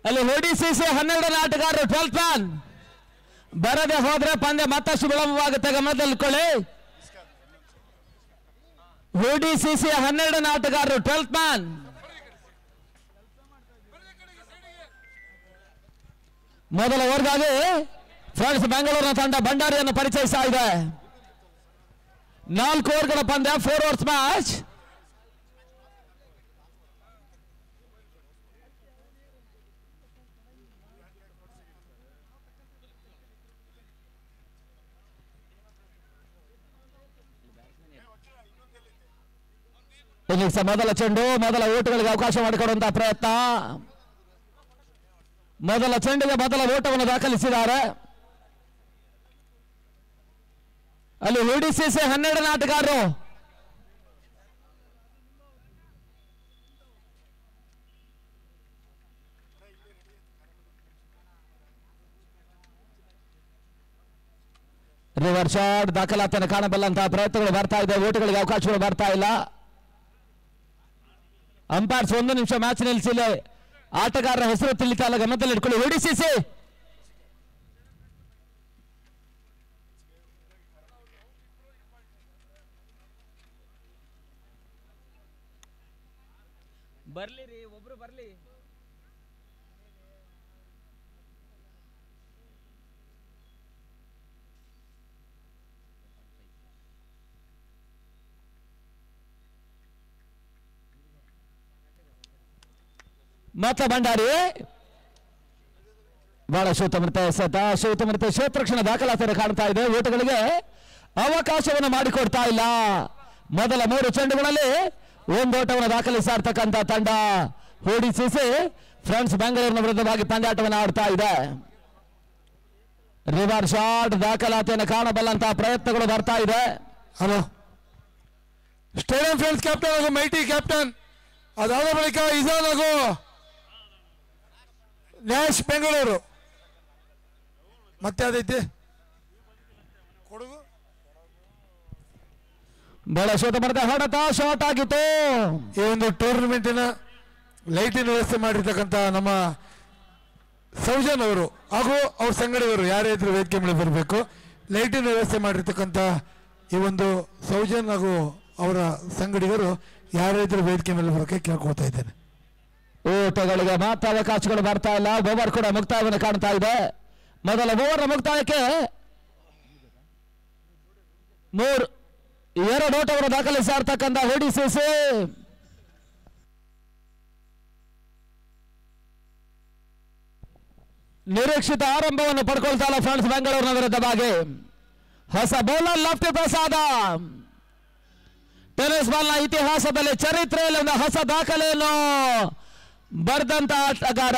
ಅಲ್ಲಿ ODCC 12ನೇ ಆಟಗಾರರು 12th man ಬರದೆ ಹೋದ್ರೆ ಪಂದ್ಯ ಮತ್ತಷ್ಟು ವಿಳಂಬವಾಗುತ್ತೆ, ಗಮನದಲ್ಲಿಕೊಳ್ಳಿ. ODCC 12ನೇ ಆಟಗಾರರು 12th ಮ್ಯಾನ್ ಮೊದಲ ಓವರ್ಗಾಗಿ ಫ್ರೆಂಡ್ಸ್ ಬೆಂಗಳೂರಿನ ತಂಡ ಭಂಡಾರಿಯನ್ನು ಪರಿಚಯಿಸ್ತಾ ಇದೆ. 4 ಓವರ್ಗಳ ಪಂದ್ಯ, 4 ಓವರ್ಸ್ ಮ್ಯಾಚ್. ಇನ್ನಿಂಗ್ಸ್ ಮೊದಲ ಚೆಂಡು, ಮೊದಲ ಓಟುಗಳಿಗೆ ಅವಕಾಶ ಮಾಡಿಕೊಡುವಂತಹ ಪ್ರಯತ್ನ. ಮೊದಲ ಚೆಂಡಿಗೆ ಮೊದಲ ಓಟವನ್ನು ದಾಖಲಿಸಿದ್ದಾರೆ. ಅಲ್ಲಿ ODCC 12ನೇ ಆಟಗಾರರು ರಿವರ್ಸ್ ಶಾಟ್ ದಾಖಲಾತಿಯನ್ನು ಕಾಣಬಲ್ಲಂತಹ ಪ್ರಯತ್ನಗಳು ಬರ್ತಾ ಇದೆ, ಓಟುಗಳಿಗೆ ಅವಕಾಶಗಳು ಬರ್ತಾ ಇಲ್ಲ. ಅಂಪೈರ್ಸ್ 1 ನಿಮಿಷ ಮ್ಯಾಚ್ ನಿಲ್ಲಿಸಿಲ್ಲ. ಆಟಗಾರರ ಹೆಸರು ತಿಳಿತಾ ಇಲ್ಲ, ಗಮನದಲ್ಲಿ ಇಟ್ಕೊಳ್ಳಿ. ODCC ಬರ್ಲಿ ರೀ, ಒಬ್ರು ಬರ್ಲಿ. ಮತ ಭಂಡಾರಿ ಬಹಳ ಶೂತಮೃತ ಕ್ಷೇತ್ರಕ್ಷಣ ದಾಖಲಾತಿಯನ್ನು ಕಾಣ್ತಾ ಇದೆ. ಓಟುಗಳಿಗೆ ಅವಕಾಶವನ್ನು ಮಾಡಿಕೊಡ್ತಾ ಇಲ್ಲ. ಮೊದಲ 3 ಚೆಂಡುಗಳಲ್ಲಿ 1 ಓಟವನ್ನು ದಾಖಲಿಸ್ತಾ ಇರ್ತಕ್ಕಂಥ ತಂಡ ODCC ಫ್ರೆಂಡ್ಸ್ ಬೆಂಗಳೂರಿನ ವಿರುದ್ಧವಾಗಿ ಪಂದ್ಯಾಟವನ್ನು ಆಡ್ತಾ ಇದೆ. ರಿವರ್ಸ್ ಶಾಟ್ ದಾಖಲಾತಿಯನ್ನು ಕಾಣಬಲ್ಲಂತಹ ಪ್ರಯತ್ನಗಳು ಬರ್ತಾ ಇದೆ. ಹಲೋ ಸ್ಟೇಡಿಯಂ ಫ್ರೆಂಡ್ಸ್ ಕ್ಯಾಪ್ಟನ್ ಹಾಗೂ ಮೈಟಿ ಕ್ಯಾಪ್ಟನ್, ಅದಾದ ಬಳಿಕ ಇಜಾನ್ ಹಾಗೂ ನ್ಯಾಶ್ ಬೆಂಗಳೂರು. ಮತ್ತೆ ಅದೈತಿ ಕೊಡಗು ಬಹಳ ಶೋಧ ಹೊಡೆತ ಶಾರ್ಟ್ ಆಗಿತ್ತು. ಈ ಒಂದು ಟೂರ್ನಮೆಂಟಿನ ಲೈಟಿನ ವ್ಯವಸ್ಥೆ ಮಾಡಿರ್ತಕ್ಕಂಥ ನಮ್ಮ ಸೌಜನ್ ಅವರು ಹಾಗೂ ಅವ್ರ ಸಂಗಡಿಗರು ಯಾರೇ ಇದ್ರು ವೇದಿಕೆ ಮೇಲೆ ಬರಬೇಕು. ಲೈಟಿನ ವ್ಯವಸ್ಥೆ ಮಾಡಿರ್ತಕ್ಕಂಥ ಈ ಒಂದು ಸೌಜನ್ ಹಾಗೂ ಅವರ ಸಂಗಡಿಗರು ಯಾರೇ ಇದ್ರು ವೇದಿಕೆ ಮೇಲೆ ಬರೋಕೆ ಕೇಳ್ಕೊಳ್ತಾ ಇದ್ದೇನೆ. ಓಟಗಳಿಗೆ ಮಾತ್ರ ಅವಕಾಶಗಳು ಬರ್ತಾ ಇಲ್ಲ. ಓವರ್ ಕೂಡ ಮುಕ್ತಾಯವನ್ನು ಕಾಣ್ತಾ ಇದೆ. ಮೊದಲ ಓವರ್ ಮುಕ್ತಾಯಕ್ಕೆ 2 ಓಟವನ್ನು ದಾಖಲಿಸ್ತಾ ಇರ್ತಕ್ಕಂಥ ODCC ನಿರೀಕ್ಷಿತ ಆರಂಭವನ್ನು ಪಡ್ಕೊಳ್ತಾ ಇಲ್ಲ. ಫ್ರೆಂಡ್ಸ್ ಬೆಂಗಳೂರಿನ ವಿರುದ್ಧವಾಗಿ ಹೊಸ ಬೌಲರ್ ಲೆಫ್ಟ್ ಪ್ರಸಾದ ಟೆನಿಸ್ ಬಾಲ್ನ ಇತಿಹಾಸದಲ್ಲಿ ಚರಿತ್ರೆಯಲ್ಲಿ ಒಂದು ಹೊಸ ದಾಖಲೆಯನ್ನು ಬರೆದಂತ ಆಟಗಾರ.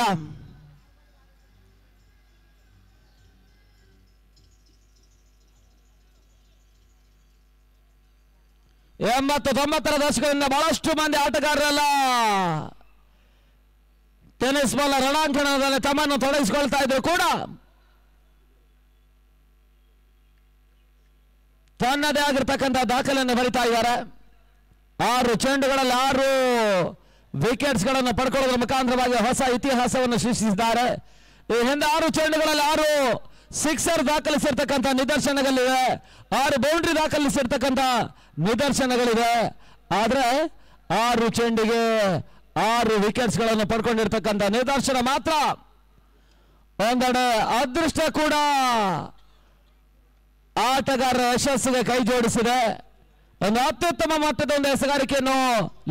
ಎಂಬತ್ತು 90ರ ದಶಕದಿಂದ ಬಹಳಷ್ಟು ಮಂದಿ ಆಟಗಾರರೆಲ್ಲ ಟೆನಿಸ್ ಬಾಲ್ ರಣಾಂಗಣದಲ್ಲಿ ತಮ್ಮನ್ನು ತೊಡಗಿಸಿಕೊಳ್ತಾ ಇದ್ರು ಕೂಡ ತನ್ನದೇ ಆಗಿರ್ತಕ್ಕಂಥ ದಾಖಲೆಯನ್ನು ಬರಿತಾ ಇದ್ದಾರೆ. 6 ಚೆಂಡುಗಳಲ್ಲಿ 6 ವಿಕೆಟ್ಸ್ಗಳನ್ನು ಪಡ್ಕೊಳ್ಳೋದ್ರ ಮುಖಾಂತರವಾಗಿ ಹೊಸ ಇತಿಹಾಸವನ್ನು ಸೃಷ್ಟಿಸಿದ್ದಾರೆ. ಈ ಹಿಂದೆ 6 ಚೆಂಡುಗಳಲ್ಲಿ 6 ಸಿಕ್ಸರ್ ದಾಖಲಿಸಿರ್ತಕ್ಕಂಥ ನಿದರ್ಶನಗಳಿವೆ, 6 ಬೌಂಡ್ರಿ ದಾಖಲಿಸಿರ್ತಕ್ಕಂಥ ನಿದರ್ಶನಗಳಿವೆ. ಆದರೆ 6 ಚೆಂಡಿಗೆ 6 ವಿಕೆಟ್ಸ್ಗಳನ್ನು ಪಡ್ಕೊಂಡಿರ್ತಕ್ಕಂಥ ನಿದರ್ಶನ ಮಾತ್ರ ಒಂದೆಡೆ ಅದೃಷ್ಟ ಕೂಡ ಆಟಗಾರರ ಯಶಸ್ಸಿಗೆ ಕೈ ಜೋಡಿಸಿದೆ. ಒಂದು ಅತ್ಯುತ್ತಮ ಮಟ್ಟದ ಒಂದು ಎಸಗಾರಿಕೆಯನ್ನು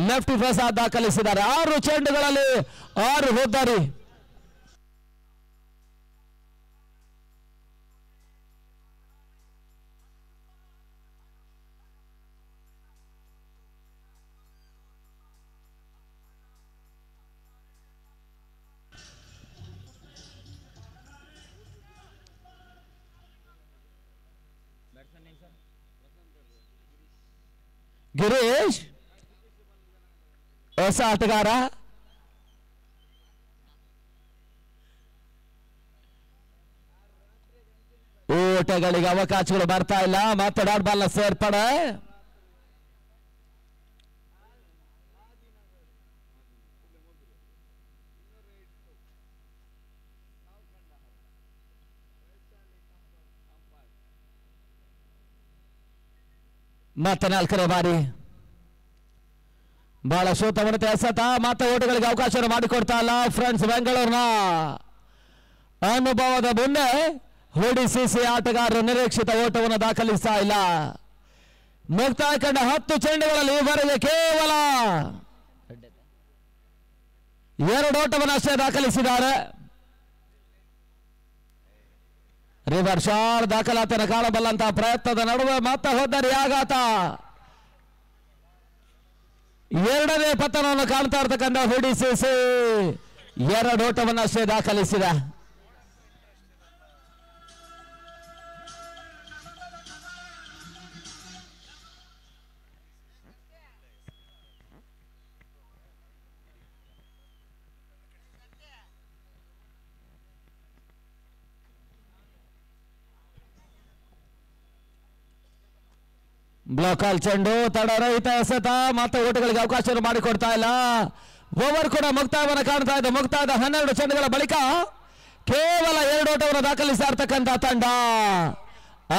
ಲೆಫ್ಟ್ ಪ್ರಸಾದ್ ದಾಖಲಿಸಿದ್ದಾರೆ. 6 ಚೆಂಡುಗಳಲ್ಲಿ 6 ಹೋದ್ದಾರೆ. ಗಿರೀಶ್ ಹೊಸ ಆಟಗಾರ. ಓಟಗಳಿಗೆ ಅವಕಾಶಗಳು ಬರ್ತಾ ಇಲ್ಲ. ಮತ್ತೆ ಡಾಟ್ ಬಾಲ್ನ ಸೇರ್ಪಡೆ. ಮತ್ತೆ 4ನೇ ಬಾರಿ ಬಹಳ ಶೋತವನತೆ ಎಸೆತ ಮತ್ತೆ ಓಟಗಳಿಗೆ ಅವಕಾಶವನ್ನು ಮಾಡಿಕೊಡ್ತಾ ಇಲ್ಲ ಫ್ರೆಂಡ್ಸ್. ಬೆಂಗಳೂರಿನ ಅನುಭವದ ಮುಂದೆ ಹೊಡಿಸಿಸಿ ಆಟಗಾರರು ನಿರೀಕ್ಷಿತ ಓಟವನ್ನು ದಾಖಲಿಸ್ತಾ ಇಲ್ಲ. ಮುಕ್ತಾಯ ಕಂಡ 10 ಚೆಂಡುಗಳಲ್ಲಿ ಇವರಿಗೆ ಕೇವಲ 2 ಓಟವನ್ನು ಅಷ್ಟೇ ದಾಖಲಿಸಿದ್ದಾರೆ. ರಿವರ್ಸ್ ಶಾಟ್ ದಾಖಲಾತಿಯನ್ನು ಕಾಣಬಲ್ಲಂತಹ ಪ್ರಯತ್ನದ ನಡುವೆ ಮತ್ತೆ ಹೋದರೆ ಆಘಾತ. 2ನೇ ಪತನವನ್ನು ಕಾಣ್ತಾ ಇರ್ತಕ್ಕಂಥ ಹೊಡಿಸಿಸಿ 2 ಓಟವನ್ನು ಅಷ್ಟೇ ದಾಖಲಿಸಿದೆ. ಬ್ಲಾಕ್ ಆಲ್ ಚೆಂಡು ತಡರಹಿತ ಎಸೆತ ಮತ್ತೆ ಓಟಗಳಿಗೆ ಅವಕಾಶವನ್ನು ಮಾಡಿಕೊಡ್ತಾ ಇಲ್ಲ. ಓವರ್ ಕೂಡ ಮುಕ್ತಾಯವನ್ನು ಕಾಣ್ತಾ ಇದೆ. ಮುಕ್ತಾಯದ 12 ಚೆಂಡುಗಳ ಬಳಿಕ ಕೇವಲ 2 ಓಟವನ್ನು ದಾಖಲಿಸ್ತಾ ಇರ್ತಕ್ಕಂಥ ತಂಡ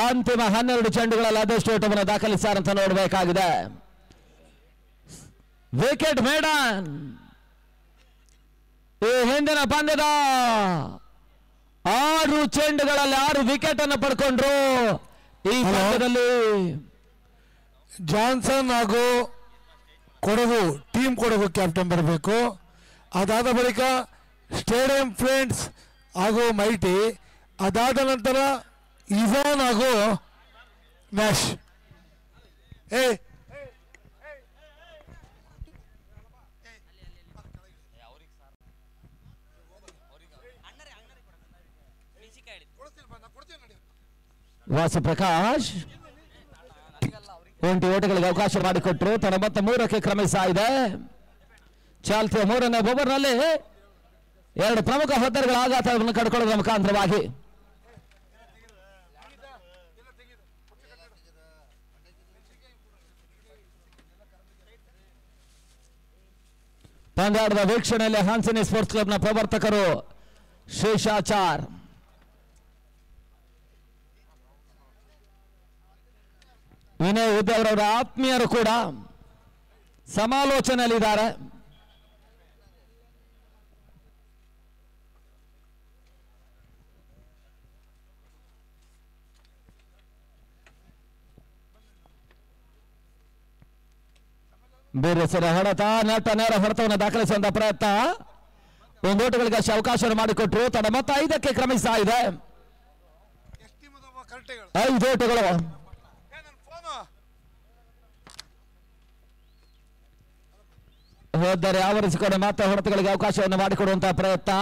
ಅಂತಿಮ 12 ಚೆಂಡುಗಳಲ್ಲಿ ಅದೆಷ್ಟು ಓಟವನ್ನು ದಾಖಲಿಸ್ತಾರಂತ ನೋಡಬೇಕಾಗಿದೆ. ವಿಕೆಟ್ ಮೇಡನ್ ಈ ಹಿಂದಿನ ಪಂದ್ಯದ 6 ಚೆಂಡುಗಳಲ್ಲಿ 6 ವಿಕೆಟ್ ಅನ್ನು ಪಡ್ಕೊಂಡ್ರು. ಈ ಪಂದ್ಯದಲ್ಲಿ ಜಾನ್ಸನ್ ಹಾಗೂ ಕೊಡಗು ಟೀಮ್ ಕೊಡಗು ಕ್ಯಾಪ್ಟನ್ ಬರಬೇಕು. ಅದಾದ ಬಳಿಕ ಸ್ಟೇಡಿಯಂ ಫ್ರೆಂಡ್ಸ್ ಹಾಗೂ ಮೈಟಿ. ಅದಾದ ನಂತರ ಇವಾನ್ ಹಾಗೂ ಮ್ಯಾಶ್. ವಾಸು ಪ್ರಕಾಶ್ 20 ಓಟಗಳಿಗೆ ಅವಕಾಶ ಮಾಡಿಕೊಟ್ರು. ತನ್ನ ಮತ್ತೆ 3ಕ್ಕೆ ಕ್ರಮಿಸ್ತಾ ಇದೆ. ಚಾಲ್ತಿಯ 3ನೇ ಓವರ್ನಲ್ಲಿ 2 ಪ್ರಮುಖ ಹೊದ್ದೆಗಳ ಆಘಾತವನ್ನು ಕಡ್ಕೊಳ್ಳುವುದರ ಮುಖಾಂತರವಾಗಿ ಪಂದ್ಯಾಟದ ವೀಕ್ಷಣೆಯಲ್ಲಿ ಹಾನ್ಸಿನಿ ಸ್ಪೋರ್ಟ್ಸ್ ಕ್ಲಬ್ನ ಪ್ರವರ್ತಕರು ಶೇಷಾಚಾರ್, ವಿನಯ್ ಉದ್ಯವರವರ ಆತ್ಮೀಯರು ಕೂಡ ಸಮಾಲೋಚನೆಯಲ್ಲಿದ್ದಾರೆ. ಬೇರೆಸರ ಹೊಡೆತ ನೆಟ್ಟ ನೇರ ಹೊಡೆತವನ್ನು ದಾಖಲಿಸುವಂತಹ ಪ್ರಯತ್ನ. 1 ಓಟಗಳಿಗೆ ಅವಕಾಶವನ್ನು ಮಾಡಿಕೊಟ್ರು. ತಡ ಮೊತ್ತ 5ಕ್ಕೆ ಕ್ರಮಿಸ್ತಾ ಇದೆ. 5 ಓಟಗಳು. ಹೋದರೆ ಆವರಿಸಿಕೊಂಡು ಮತ್ತೆ ಹೊಡೆತಗಳಿಗೆ ಅವಕಾಶವನ್ನು ಮಾಡಿಕೊಡುವಂತಹ ಪ್ರಯತ್ನ.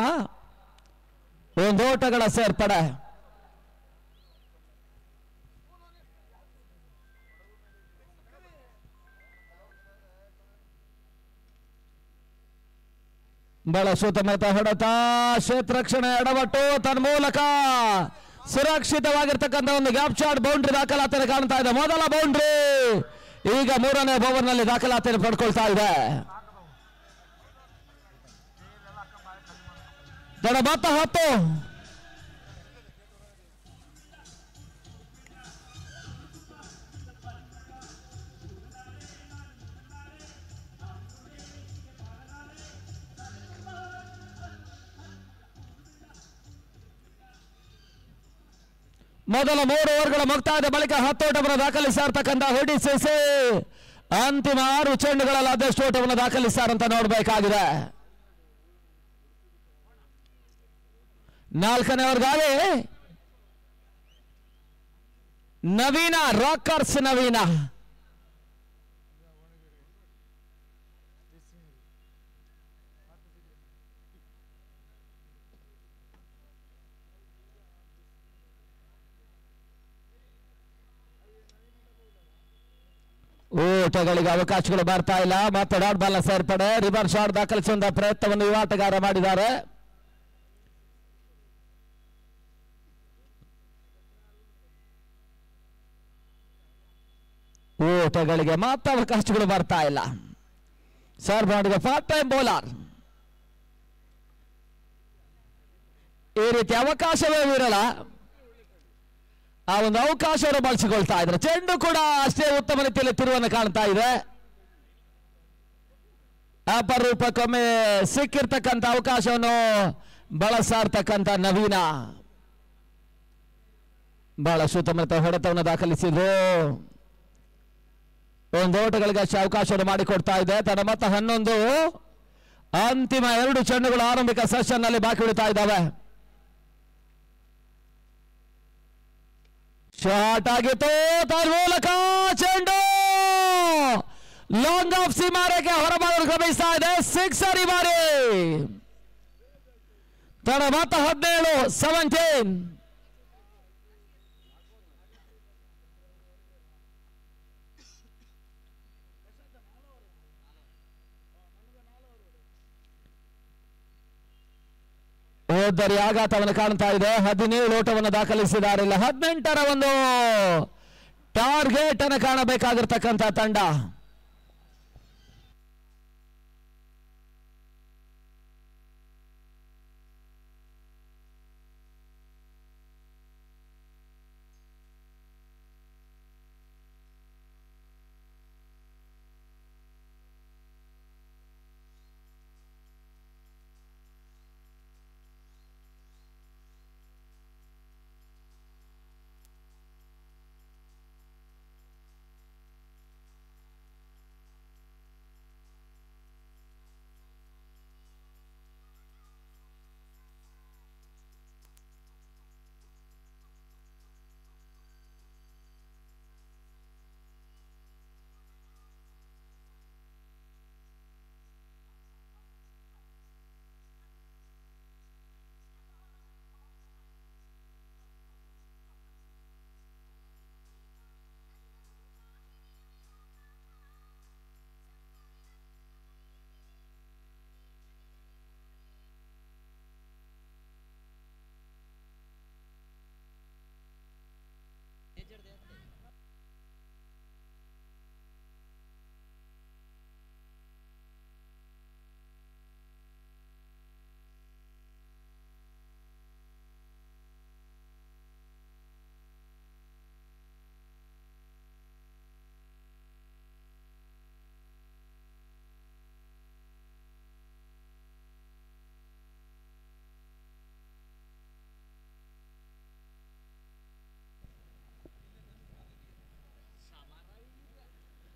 1 ಓಟಗಳ ಸೇರ್ಪಡೆ. ಬಹಳ ಸುತ್ತಮುತ್ತ ಹೊಡೆತ, ಕ್ಷೇತ್ರ ರಕ್ಷಣೆ ಎಡವಟ್ಟು, ತನ್ಮೂಲಕ ಸುರಕ್ಷಿತವಾಗಿರ್ತಕ್ಕಂಥ ಒಂದು ಗ್ಯಾಪ್ ಶಾಟ್ ಬೌಂಡ್ರಿ ದಾಖಲಾತಿಯನ್ನು ಕಾಣ್ತಾ ಇದೆ. ಮೊದಲ ಬೌಂಡ್ರಿ ಈಗ 3ನೇ ಓವರ್ನಲ್ಲಿ ದಾಖಲಾತಿಯನ್ನು ಪಡ್ಕೊಳ್ತಾ ಇದೆ. ತಡ ಮೊತ್ತ 10. ಮೊದಲ 3 ಓವರ್ಗಳ ಮುಕ್ತಾಯದ ಬಳಿಕ 10 ಓಟವನ್ನು ದಾಖಲಿಸಿರ್ತಕ್ಕಂಥ ಹೊಡಿಸಿಸಿ ಅಂತಿಮ 6 ಚೆಂಡುಗಳಲ್ಲಿ ಅದೆಷ್ಟು ಓಟವನ್ನು ದಾಖಲಿಸ್ತಾರಂತ ನೋಡಬೇಕಾಗಿದೆ. 4ನೇ ಓವರ್ಗಾಗಿ ನವೀನ ರಾಕರ್ಸ್ ನವೀನ ಓಟಗಳಿಗೆ ಅವಕಾಶಗಳು ಬರ್ತಾ ಇಲ್ಲ. ಮತ್ತೆ ಡಾಟ್ ಬಾಲ್ ಸೇರ್ಪಡೆ, ರಿವರ್ಸ್ ಶಾಟ್ ದಾಖಲಿಸುವಂತಹ ಪ್ರಯತ್ನವನ್ನು ಯುವ ಆಟಗಾರ ಮಾಡಿದ್ದಾರೆ. ಓಟಗಳಿಗೆ ಮಾತ್ರ ಅವಕಾಶಗಳು ಬರ್ತಾ ಇಲ್ಲ. ಸರ್ವ್ ಮಾಡಿದ ಪಾರ್ಟ್ ಟೈಮ್ ಬೌಲರ್. ಈ ರೀತಿ ಅವಕಾಶವೇ ಇರಲ್ಲ. ಆ ಒಂದು ಅವಕಾಶವನ್ನು ಬಳಸಿಕೊಳ್ತಾ ಇದ್ದಾರೆ. ಚೆಂಡು ಕೂಡ ಅಷ್ಟೇ ಉತ್ತಮ ರೀತಿಯಲ್ಲಿ ತಿರುವನ್ನು ಕಾಣ್ತಾ ಇದೆ. ಅಪರೂಪಕ್ಕೊಮ್ಮೆ ಸಿಕ್ಕಿರ್ತಕ್ಕಂಥ ಅವಕಾಶವನ್ನು ಬಳಸಾಡ್ತಕ್ಕಂಥ ನವೀನ ಬಹಳಷ್ಟು ಉತ್ತಮ ಹೊಡೆತವನ್ನು ದಾಖಲಿಸಿದ್ರು. ಒಂದು ಓಟಗಳಿಗೆ ಅಷ್ಟೇ ಅವಕಾಶವನ್ನು ಮಾಡಿಕೊಡ್ತಾ ಇದೆ. ತನ್ನ ಮೊತ್ತ 11. ಅಂತಿಮ 2 ಚೆಂಡುಗಳು ಆರಂಭಿಕ ಸೆಷನ್ ನಲ್ಲಿ ಬಾಕಿ ಉಳಿತಾ ಇದ್ದಾವೆ. ಶಾಟ್ ಆಗಿತ್ತು ಮೂಲಕ ಚೆಂಡು ಲಾಂಗ್ ಆಫ್ ಸೀಮಾರೆಗೆ ಹೊರಬಾಗಲು ಕ್ರಮಿಸ್ತಾ ಇದೆ. ಸಿಕ್ಸರ್ ಈ ಬಾರಿ. ತನ್ನ ಮೊತ್ತ 17. ಓದ್ದರಿ ಆಘಾತವನ್ನು ಕಾಣ್ತಾ ಇದೆ. 17 ಓಟವನ್ನು ದಾಖಲಿಸಿದಾರಿಲ್ಲ. 18ರ ಒಂದು ಟಾರ್ಗೆಟ್ ಅನ್ನು ಕಾಣಬೇಕಾಗಿರ್ತಕ್ಕಂಥ ತಂಡ.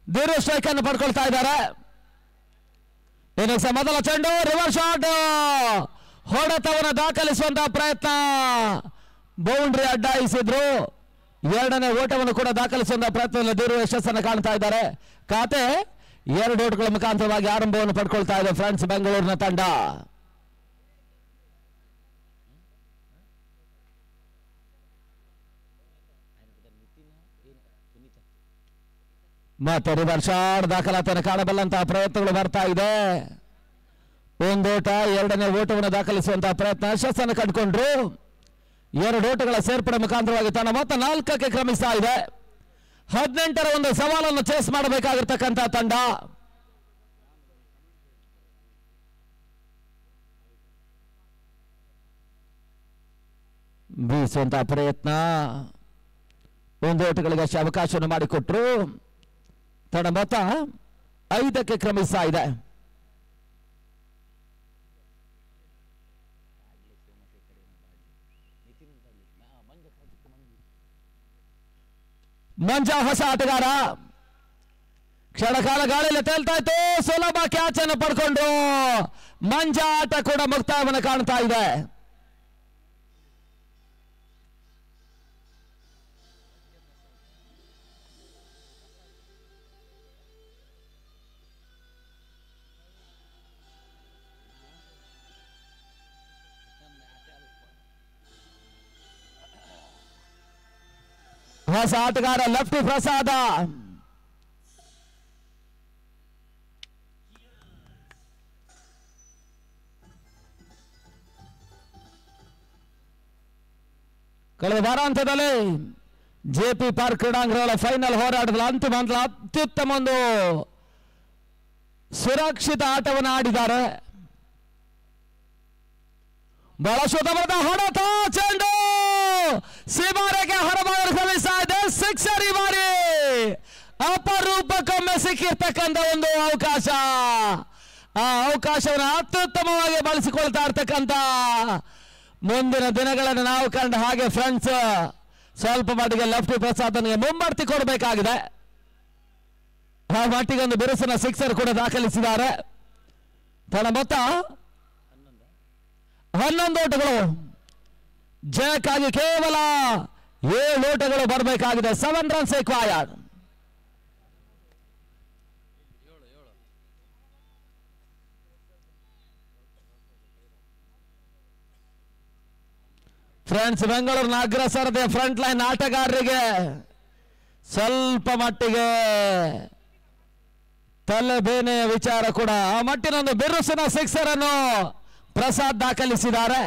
ದೂರ ಸ್ಟ್ರೈಕ್ ಅನ್ನು ಪಡ್ಕೊಳ್ತಾ ಇದ್ದಾರೆ. ಇನ್ನು ಮೊದಲ ಚೆಂಡು ರಿವರ್ಸ್ ಶಾಟ್ ಹೊಡೆತವನ್ನು ದಾಖಲಿಸುವಂತಹ ಪ್ರಯತ್ನ. ಬೌಂಡ್ರಿ ಅಡ್ಡಾಯಿಸಿದ್ರು. 2ನೇ ಓಟವನ್ನು ಕೂಡ ದಾಖಲಿಸುವಂತಹ ಪ್ರಯತ್ನದಲ್ಲಿ ದೂರ ಯಶಸ್ಸನ್ನು ಕಾಣ್ತಾ ಇದ್ದಾರೆ. ಖಾತೆ 2 ಓಟಗಳ ಮುಖಾಂತರವಾಗಿ ಆರಂಭವನ್ನು ಪಡ್ಕೊಳ್ತಾ ಇದೆ ಫ್ರೆಂಡ್ಸ್ ಬೆಂಗಳೂರಿನ ತಂಡ. ಮತ್ತೆ ರಿವರ್ಸ್ ಶಾಟ್ ದಾಖಲಾತಿಯನ್ನು ಕಾಣಬಲ್ಲಂತಹ ಪ್ರಯತ್ನಗಳು ಬರ್ತಾ ಇದೆ. 1 ಓಟ 2ನೇ ಓಟವನ್ನು ದಾಖಲಿಸುವಂತಹ ಪ್ರಯತ್ನ ಯಶಸ್ಸನ್ನು ಕಂಡುಕೊಂಡ್ರು. 2 ಓಟಗಳ ಸೇರ್ಪಡೆ ಮುಖಾಂತರವಾಗಿ ತನ್ನ ಮೊತ್ತ 4ಕ್ಕೆ ಕ್ರಮಿಸ್ತಾ ಇದೆ. 18ರ ಒಂದು ಸವಾಲನ್ನು ಚೇಸ್ ಮಾಡಬೇಕಾಗಿರ್ತಕ್ಕಂಥ ತಂಡ. ಬೀಸುವಂತಹ ಪ್ರಯತ್ನ. 1 ಓಟಗಳಿಗೆ ಅಷ್ಟೇ ಅವಕಾಶವನ್ನು ಮಾಡಿಕೊಟ್ರು. ತನ್ನ ಮೊತ್ತ 5ಕ್ಕೆ ಕ್ರಮಿಸ್ತಾ ಇದೆ. ಮಂಜ ಹೊಸ ಆಟಗಾರ. ಕ್ಷಣಕಾಲ ಗಾಳಿಯಲ್ಲಿ ತೇಲ್ತಾ ಇತ್ತು. ಸುಲಭ ಕ್ಯಾಚ್ ಅನ್ನು ಪಡ್ಕೊಂಡು ಮಂಜ ಆಟ ಕೂಡ ಮುಕ್ತಾಯವನ್ನು ಕಾಣ್ತಾ ಇದೆ. ಹೊಸ ಆಟಗಾರ ಲೆಫ್ಟಿ ಪ್ರಸಾದ. ಕಳೆದ ವಾರಾಂತ್ಯದಲ್ಲಿ ಜೆಪಿ ಪಾರ್ಕ್ ಕ್ರೀಡಾಂಗಣಗಳ ಫೈನಲ್ ಹೋರಾಟದ ಅಂತಿಮ ಹಂತದ ಅತ್ಯುತ್ತಮ ಒಂದು ಸುರಕ್ಷಿತ ಆಟವನ್ನು ಆಡಿದ್ದಾರೆ. ಬಹಳ ಸುತ್ತಮುತ್ತ ಹೊಡೆತ ಚೆಂಡು ಸೀಮಾರೆಗೆ ಹೊರಬಾಗಲು ಕ್ರಮಿಸ್ತಾ ಇದೆ. ಸಿಕ್ಸರ್ ಈ ಬಾರಿ ಅಪರೂಪಕ್ಕೊಮ್ಮೆ ಸಿಕ್ಕಿರ್ತಕ್ಕಂಥ ಒಂದು ಅವಕಾಶ. ಆ ಅವಕಾಶವನ್ನು ಅತ್ಯುತ್ತಮವಾಗಿ ಬಳಸಿಕೊಳ್ತಾ ಇರ್ತಕ್ಕಂಥ ಮುಂದಿನ ದಿನಗಳನ್ನು ನಾವು ಕಂಡ ಹಾಗೆ ಫ್ರೆಂಡ್ಸ್ ಸ್ವಲ್ಪ ಮಟ್ಟಿಗೆ ಲೆಫ್ಟಿ ಪ್ರಸಾದನಿಗೆ ಮುಂಬಡ್ತಿ ಕೊಡಬೇಕಾಗಿದೆ. ಆ ಮಟ್ಟಿಗೆ ಒಂದು ಬಿರುಸಿನ ಸಿಕ್ಸರ್ ಕೂಡ ದಾಖಲಿಸಿದ್ದಾರೆ. ತನ್ನ ಮೊತ್ತ 11 ಓಟಗಳು. ಜಯಕ್ಕಾಗಿ ಕೇವಲ 7 ಓಟಗಳು ಬರಬೇಕಾಗಿದೆ. 7 ರನ್ಸ್ ರಿಕ್ವೈರ್ಡ್. ಫ್ರೆಂಡ್ಸ್, ಬೆಂಗಳೂರಿನ ಅಗ್ರಸರತೆಯ ಫ್ರಂಟ್ ಲೈನ್ ಆಟಗಾರರಿಗೆ ಸ್ವಲ್ಪ ಮಟ್ಟಿಗೆ ತಲೆಬೇನೆಯ ವಿಚಾರ ಕೂಡ. ಆ ಮಟ್ಟಿನೊಂದು ಬಿರುಸಿನ ಸಿಕ್ಸರ್ ಅನ್ನು ಪ್ರಸಾದ್ ದಾಖಲಿಸಿದ್ದಾರೆ.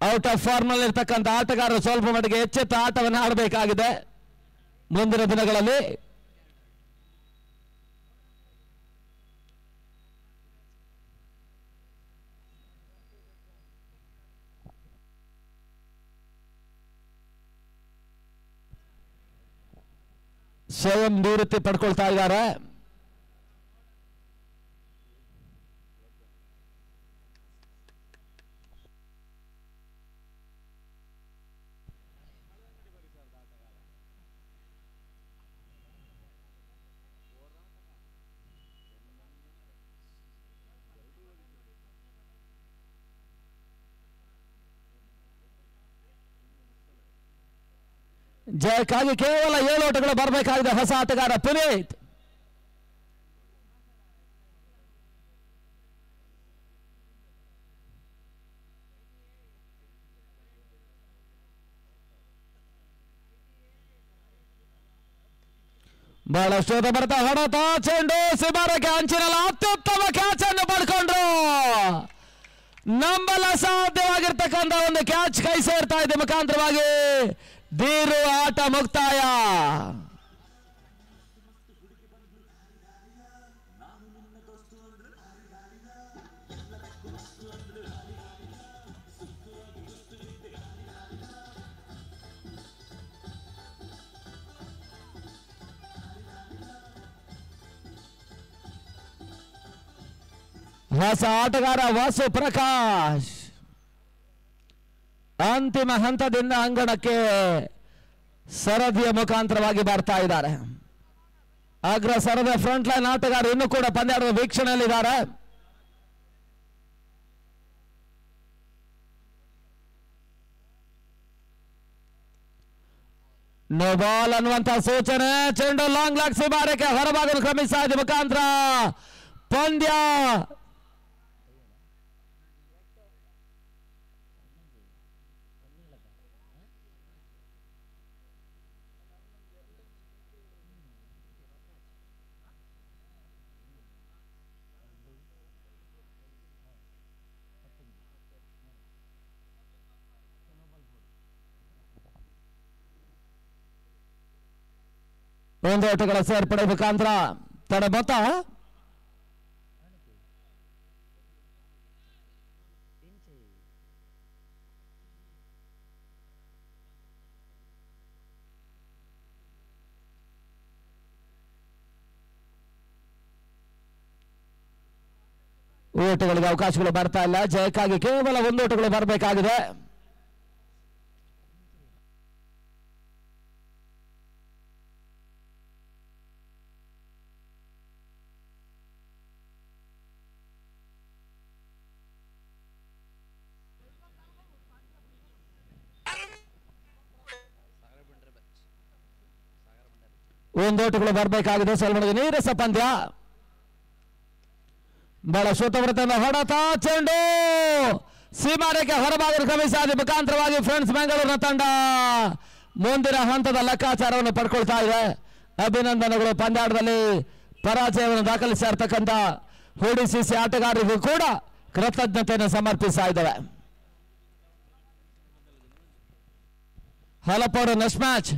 ಔಟ್ ಆಫ್ ಫಾರ್ಮ್ ನಲ್ಲಿ ಇರ್ತಕ್ಕಂಥ ಆಟಗಾರರು ಸ್ವಲ್ಪ ಮಟ್ಟಿಗೆ ಎಚ್ಚೆತ್ತ ಆಟವನ್ನು ಆಡಬೇಕಾಗಿದೆ ಮುಂದಿನ ದಿನಗಳಲ್ಲಿ. ಸ್ವಯಂ ನಿವೃತ್ತಿ ಪಡ್ಕೊಳ್ತಾ ಇದ್ದಾರೆ. ಜಯಕ್ಕಾಗಿ ಕೇವಲ 7 ಓಟಗಳು ಬರಬೇಕಾಗಿದೆ. ಹೊಸ ಆಟಗಾರ ಪುನೀತ್. ಬಹಳಷ್ಟು ಬರ್ತಾ ಹೊಡೆತ ಚೆಂಡು ಸಿಮಾರಕ್ಕೆ ಅಂಚಿನಲ್ಲಿ ಅತ್ಯುತ್ತಮ ಕ್ಯಾಚ್ ಅನ್ನು ಪಡ್ಕೊಂಡ್ರು. ನಂಬಲ ಸಾಧ್ಯವಾಗಿರ್ತಕ್ಕಂಥ ಒಂದು ಕ್ಯಾಚ್ ಕೈ ಸೇರ್ತಾ ಇದೆ ಮುಖಾಂತರವಾಗಿ. ದೀರು ಆಟ ಮುಕ್ತಾಯ. ಹೊಸ ಆಟಗಾರ ವಾಸು ಪ್ರಕಾಶ್ ಅಂತಿಮ ಹಂತದಿಂದ ಅಂಗಣಕ್ಕೆ ಸರದಿಯ ಮುಖಾಂತರವಾಗಿ ಬರ್ತಾ ಇದ್ದಾರೆ. ಅಗ್ರ ಸರದ ಫ್ರಂಟ್ ಲೈನ್ ಆಟಗಾರರು ಇನ್ನೂ ಕೂಡ ಪಂದ್ಯಾಟದ ವೀಕ್ಷಣೆಯಲ್ಲಿದ್ದಾರೆ. ನೋ ಬಾಲ್ ಅನ್ನುವಂತ ಸೂಚನೆ. ಚೆಂಡು ಲಾಂಗ್ ಲಾಗ್ ಸಿಮಾರಕ್ಕೆ ಹೊರಭಾಗದ ಕ್ರಮಿಸಿದ ಮುಖಾಂತರ ಪಂದ್ಯ ಒಂದು ಓಟಗಳ ಸೇರ್ಪಡೆ ಮುಖಾಂತರ ತಡ ಮೊತ್ತ 1 ಓಟಗಳಿಗೆ ಅವಕಾಶಗಳು ಬರ್ತಾ ಇಲ್ಲ. ಜಯಕ್ಕಾಗಿ ಕೇವಲ 1 ಓಟಗಳು ಬರಬೇಕಾಗಿದೆ. ಒಂದು ಓಟಗಳು ಬರಬೇಕಾಗಿದೆ. ಸ್ವಲ್ಪ ನೀರಸ ಪಂದ್ಯ. ಬಹಳ ಶ್ರುತವೃತ್ತದ ಹೊಡೆತ ಚೆಂಡು ಸೀಮಾರೇಖೆ ಹೊರಭಾಗದ ಕ್ರಮಿಸಿದ ಮುಖಾಂತರವಾಗಿ ಫ್ರೆಂಡ್ಸ್ ಬೆಂಗಳೂರಿನ ತಂಡ ಮುಂದಿನ ಹಂತದ ಲೆಕ್ಕಾಚಾರವನ್ನು ಪಡ್ಕೊಳ್ತಾ ಇದೆ. ಅಭಿನಂದನೆಗಳು. ಪಂದ್ಯಾಟದಲ್ಲಿ ಪರಾಜಯವನ್ನು ದಾಖಲಿಸಿರ್ತಕ್ಕಂಥ ಹೊಡಿಸಿಸಿ ಆಟಗಾರರಿಗೂ ಕೂಡ ಕೃತಜ್ಞತೆಯನ್ನು ಸಮರ್ಪಿಸ್ತಾ ಇದ್ದೇವೆ. ಹಲಪೋರು ನೆಕ್ಸ್ಟ್ ಮ್ಯಾಚ್